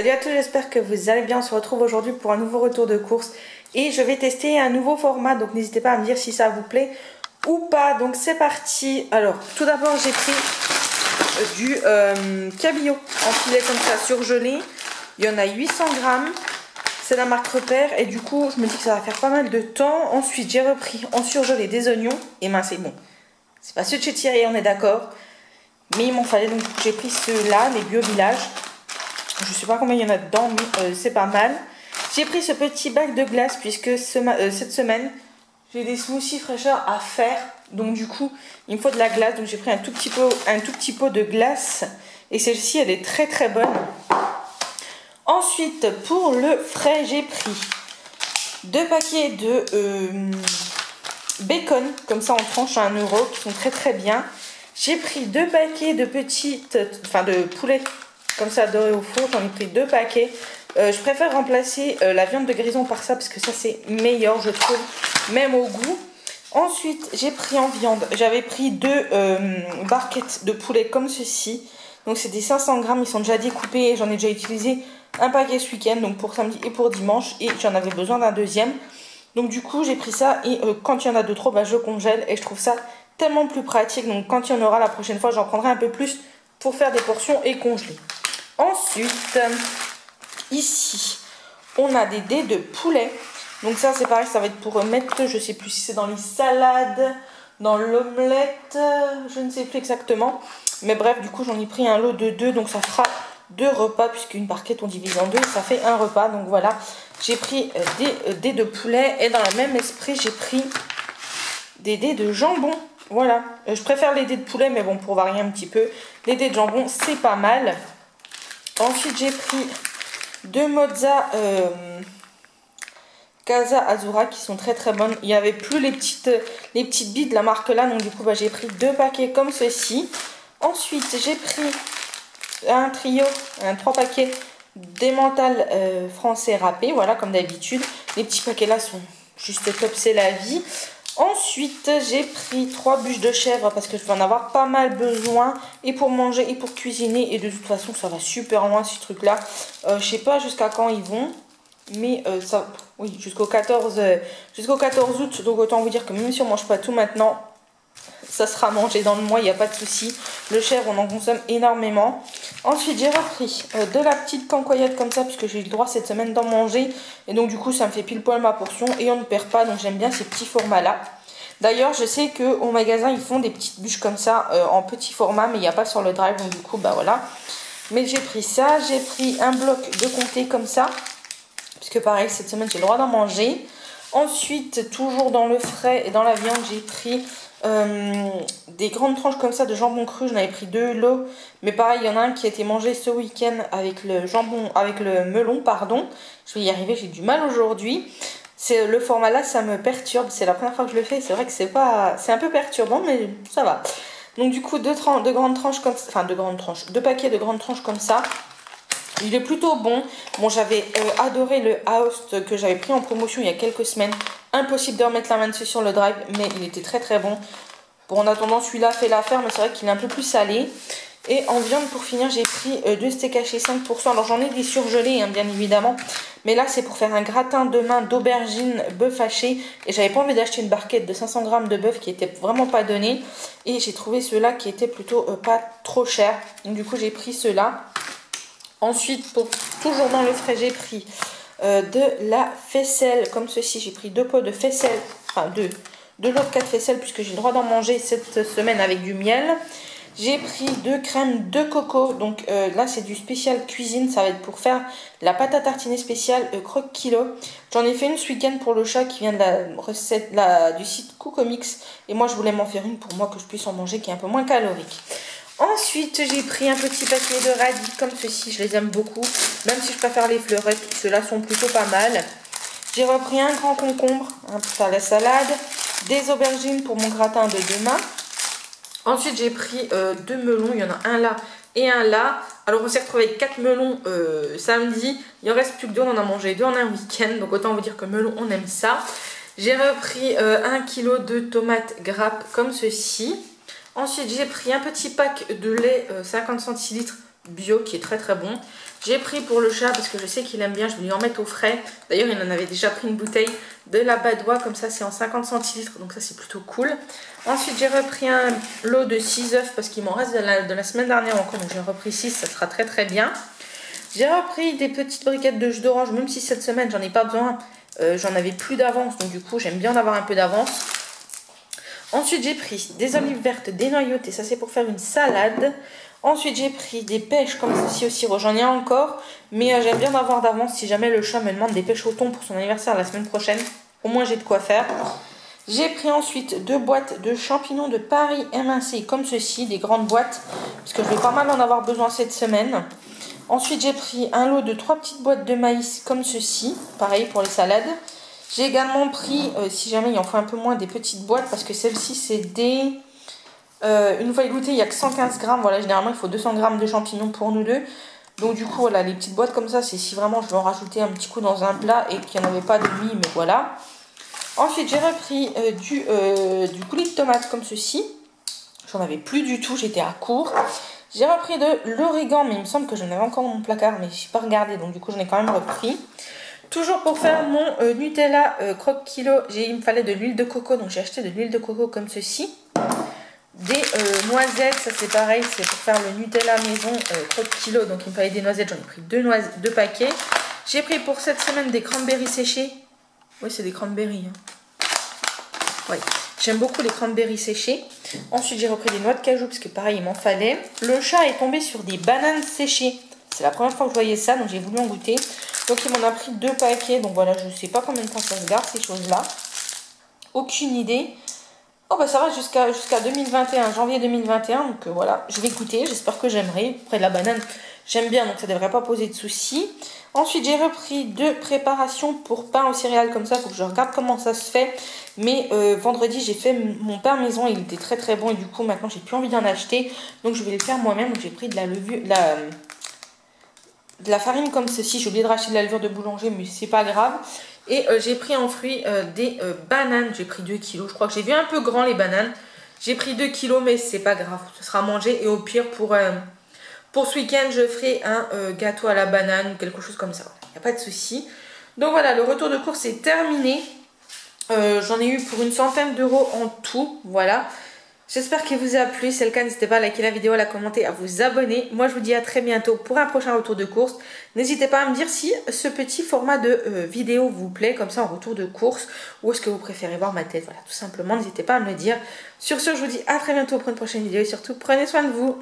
Salut à tous, j'espère que vous allez bien. On se retrouve aujourd'hui pour un nouveau retour de course et je vais tester un nouveau format, donc n'hésitez pas à me dire si ça vous plaît ou pas. Donc c'est parti. Alors tout d'abord j'ai pris du cabillaud en filet comme ça surgelé. Il y en a 800 grammes, c'est la marque Repère et du coup je me dis que ça va faire pas mal de temps. Ensuite j'ai repris en surgelé des oignons et ben c'est bon, c'est pas ceux de chez Thierry, on est d'accord, mais il m'en fallait, donc j'ai pris ceux-là, les Bio Village. Je sais pas combien il y en a dedans, mais c'est pas mal. J'ai pris ce petit bac de glace puisque cette semaine, j'ai des smoothies fraîcheurs à faire. Donc du coup, il me faut de la glace. Donc j'ai pris un tout petit pot de glace. Et celle-ci, elle est très très bonne. Ensuite, pour le frais, j'ai pris 2 paquets de bacon, comme ça en tranche à 1 €, qui sont très très bien. J'ai pris 2 paquets de de poulet, comme ça doré au four. J'en ai pris 2 paquets. Je préfère remplacer la viande de grison par ça parce que ça c'est meilleur, je trouve, même au goût. Ensuite j'ai pris en viande, j'avais pris 2 barquettes de poulet comme ceci. Donc c'est des 500 grammes, ils sont déjà découpés. J'en ai déjà utilisé un paquet ce week-end, donc pour samedi et pour dimanche, et j'en avais besoin d'un deuxième. Donc du coup j'ai pris ça et quand il y en a de trop, bah, je congèle et je trouve ça tellement plus pratique. Donc quand il y en aura la prochaine fois, j'en prendrai un peu plus pour faire des portions et congeler. Ensuite, ici, on a des dés de poulet. Donc ça, c'est pareil, ça va être pour mettre, je sais plus si c'est dans les salades, dans l'omelette, je ne sais plus exactement. Mais bref, du coup, j'en ai pris un lot de 2, donc ça fera 2 repas, puisqu'une barquette, on divise en 2, ça fait un repas. Donc voilà, j'ai pris des dés de poulet, et dans le même esprit, j'ai pris des dés de jambon. Voilà, je préfère les dés de poulet, mais bon, pour varier un petit peu, les dés de jambon, c'est pas mal. Ensuite, j'ai pris 2 mozza Casa Azura qui sont très très bonnes. Il n'y avait plus les petites billes de la marque là, donc du coup, bah, j'ai pris 2 paquets comme ceci. Ensuite, j'ai pris un trio, 3 paquets d'emmental français râpé, voilà, comme d'habitude. Les petits paquets là sont juste top, c'est la vie. Ensuite, j'ai pris 3 bûches de chèvre parce que je vais en avoir pas mal besoin, et pour manger et pour cuisiner, et de toute façon ça va super loin ces trucs là. Je sais pas jusqu'à quand ils vont, mais ça, oui, jusqu'au 14 août, donc autant vous dire que même si on mange pas tout maintenant, ça sera mangé dans le mois, il n'y a pas de souci. Le chèvre, on en consomme énormément. Ensuite, j'ai repris de la petite cancoyote comme ça, puisque j'ai eu le droit cette semaine d'en manger. Et donc, du coup, ça me fait pile poil ma portion et on ne perd pas. Donc, j'aime bien ces petits formats-là. D'ailleurs, je sais qu'au magasin, ils font des petites bûches comme ça en petit format, mais il n'y a pas sur le drive. Donc, du coup, bah voilà. Mais j'ai pris ça. J'ai pris un bloc de comté comme ça, puisque pareil, cette semaine, j'ai le droit d'en manger. Ensuite, toujours dans le frais et dans la viande, j'ai pris des grandes tranches comme ça de jambon cru. J'en avais pris 2 lots, mais pareil, il y en a un qui a été mangé ce week-end avec le melon, pardon. Je vais y arriver, j'ai du mal aujourd'hui. C'est le format là, ça me perturbe. C'est la première fois que je le fais. C'est vrai que c'est un peu perturbant, mais ça va. Donc du coup, 2 grandes tranches comme ça, enfin 2 grandes tranches, 2 paquets de grandes tranches comme ça. Il est plutôt bon. Bon, j'avais adoré le Haust que j'avais pris en promotion il y a quelques semaines. Impossible de remettre la main dessus sur le drive, mais il était très très bon. Bon, en attendant, celui-là fait l'affaire, mais c'est vrai qu'il est un peu plus salé. Et en viande, pour finir, j'ai pris 2 steaks hachés 5%. Alors, j'en ai des surgelés, hein, bien évidemment. Mais là, c'est pour faire un gratin demain d'aubergine bœuf haché. Et j'avais pas envie d'acheter une barquette de 500 grammes de bœuf qui était vraiment pas donnée. Et j'ai trouvé ceux-là qui étaient plutôt pas trop chers. Donc, du coup, j'ai pris ceux-là. Ensuite, toujours dans le frais, j'ai pris de la faisselle comme ceci. J'ai pris 2 pots de faisselle, enfin 2 lots de 4 faisselles, puisque j'ai le droit d'en manger cette semaine avec du miel. J'ai pris 2 crèmes de coco. Donc là, c'est du spécial cuisine. Ça va être pour faire la pâte à tartiner spéciale croque kilo. J'en ai fait une ce week-end pour le chat qui vient de la recette du site Cocomix. Et moi, je voulais m'en faire une pour moi que je puisse en manger, qui est un peu moins calorique. Ensuite, j'ai pris un petit paquet de radis comme ceci, je les aime beaucoup. Même si je préfère les fleurettes, ceux-là sont plutôt pas mal. J'ai repris un grand concombre pour faire la salade, des aubergines pour mon gratin de demain. Ensuite, j'ai pris 2 melons, il y en a un là et un là. Alors, on s'est retrouvé avec 4 melons samedi. Il en reste plus que 2, on en a mangé 2 en un week-end. Donc, autant vous dire que melon, on aime ça. J'ai repris 1 kg de tomates grappes comme ceci. Ensuite, j'ai pris un petit pack de lait 50 centilitres bio qui est très très bon. J'ai pris pour le chat parce que je sais qu'il aime bien, je vais lui en mettre au frais. D'ailleurs il en avait déjà pris une bouteille de la Badois, comme ça c'est en 50 centilitres, donc ça c'est plutôt cool. Ensuite j'ai repris un lot de 6 œufs parce qu'il m'en reste de la semaine dernière encore, donc j'ai repris 6, ça sera très très bien. J'ai repris des petites briquettes de jus d'orange, même si cette semaine j'en ai pas besoin, j'en avais plus d'avance, donc du coup j'aime bien en avoir un peu d'avance. Ensuite j'ai pris des olives vertes dénoyautées, ça c'est pour faire une salade. Ensuite j'ai pris des pêches comme ceci au sirop, j'en ai encore, mais j'aime bien en avoir d'avance si jamais le chat me demande des pêches au thon pour son anniversaire la semaine prochaine. Au moins j'ai de quoi faire. J'ai pris ensuite 2 boîtes de champignons de Paris émincés comme ceci, des grandes boîtes, parce que je vais pas mal en avoir besoin cette semaine. Ensuite j'ai pris un lot de 3 petites boîtes de maïs comme ceci, pareil pour les salades. J'ai également pris, si jamais il en faut un peu moins, des petites boîtes, parce que celle-ci c'est des... une fois égouttée, il n'y a que 115 grammes. Voilà, généralement, il faut 200 grammes de champignons pour nous deux. Donc, du coup, voilà, les petites boîtes comme ça, c'est si vraiment je veux en rajouter un petit coup dans un plat et qu'il n'y en avait pas de mie, mais voilà. Ensuite, j'ai repris du coulis de tomate comme ceci. J'en avais plus du tout, j'étais à court. J'ai repris de l'origan, mais il me semble que j'en avais encore dans mon placard, mais je n'ai pas regardé, donc du coup, j'en ai quand même repris. Toujours pour faire mon Nutella croque kilo, il me fallait de l'huile de coco, donc j'ai acheté de l'huile de coco comme ceci. Des noisettes, ça c'est pareil, c'est pour faire le Nutella maison croque kilo, donc il me fallait des noisettes, j'en ai pris 2 paquets. J'ai pris pour cette semaine des cranberries séchés. Oui, c'est des cranberries. Hein. Ouais. J'aime beaucoup les cranberries séchés. Ensuite, j'ai repris des noix de cajou parce que pareil, il m'en fallait. Le chat est tombé sur des bananes séchées. C'est la première fois que je voyais ça, donc j'ai voulu en goûter. Donc il m'en a pris 2 paquets, donc voilà, je ne sais pas combien de temps ça se garde ces choses-là. Aucune idée. Oh bah ça va jusqu'à 2021, janvier 2021, donc voilà, je vais goûter, j'espère que j'aimerai. Après la banane, j'aime bien, donc ça ne devrait pas poser de soucis. Ensuite j'ai repris 2 préparations pour pain aux céréales comme ça, il faut que je regarde comment ça se fait. Mais vendredi j'ai fait mon pain maison, il était très très bon et du coup maintenant j'ai plus envie d'en acheter. Donc je vais le faire moi-même, donc j'ai pris de la levure, de la farine comme ceci, j'ai oublié de racheter de la levure de boulanger mais c'est pas grave. Et j'ai pris en fruits des bananes, j'ai pris 2 kilos, je crois que j'ai vu un peu grand les bananes. J'ai pris 2 kilos mais c'est pas grave, ce sera mangé et au pire pour ce week-end je ferai un gâteau à la banane ou quelque chose comme ça, il n'y a pas de souci. Donc voilà, le retour de course est terminé, j'en ai eu pour une centaine d'euros en tout, voilà. J'espère qu'il vous a plu, si c'est le cas n'hésitez pas à liker la vidéo, à la commenter, à vous abonner. Moi je vous dis à très bientôt pour un prochain retour de course. N'hésitez pas à me dire si ce petit format de vidéo vous plaît, comme ça en retour de course, ou est-ce que vous préférez voir ma tête, voilà tout simplement, n'hésitez pas à me le dire. Sur ce je vous dis à très bientôt pour une prochaine vidéo et surtout prenez soin de vous.